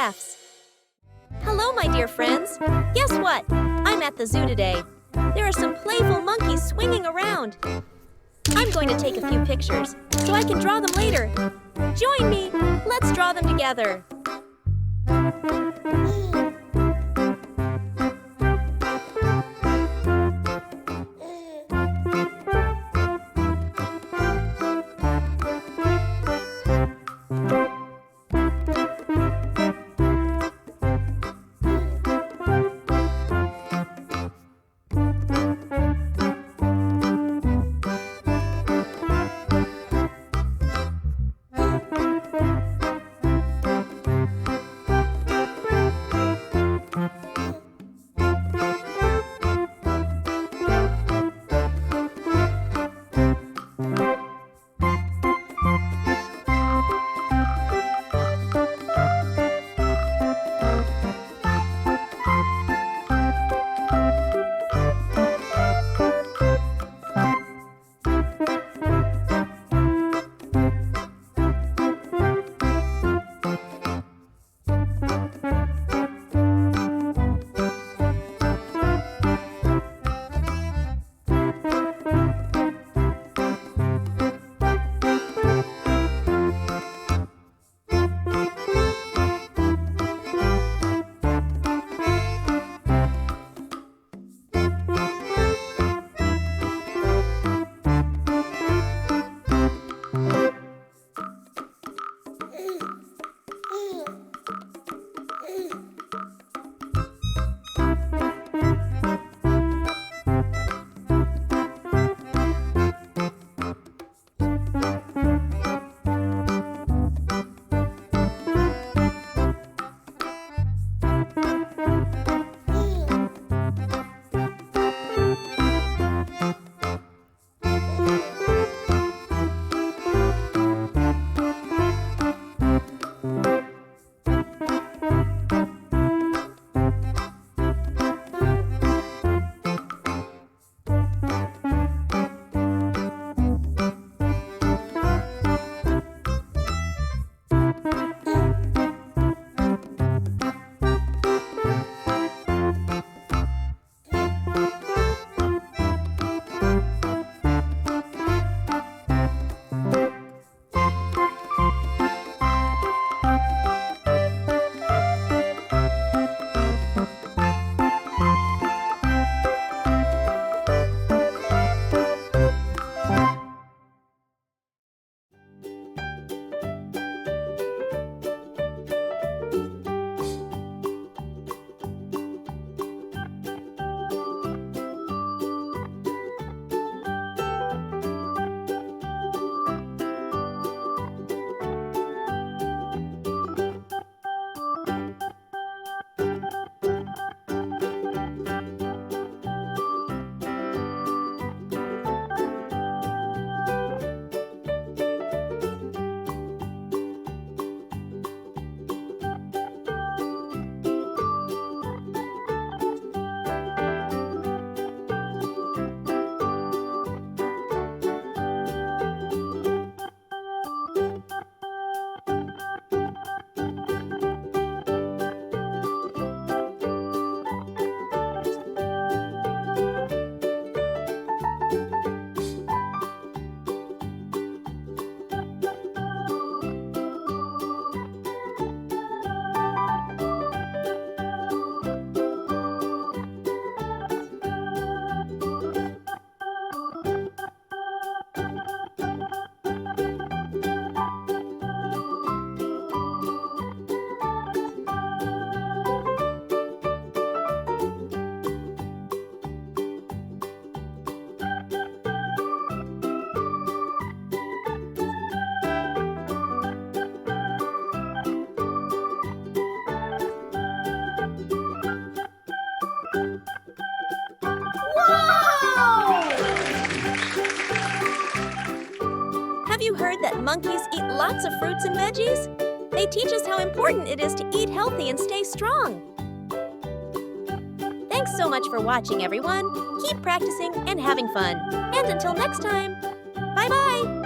crafts. Hello, my dear friends. Guess what? I'm at the zoo today. There are some playful monkeys swinging around. I'm going to take a few pictures so I can draw them later. Join me. Let's draw them together. Have you heard that monkeys eat lots of fruits and veggies? They teach us how important it is to eat healthy and stay strong. Thanks so much for watching, everyone. Keep practicing and having fun. And until next time, bye-bye!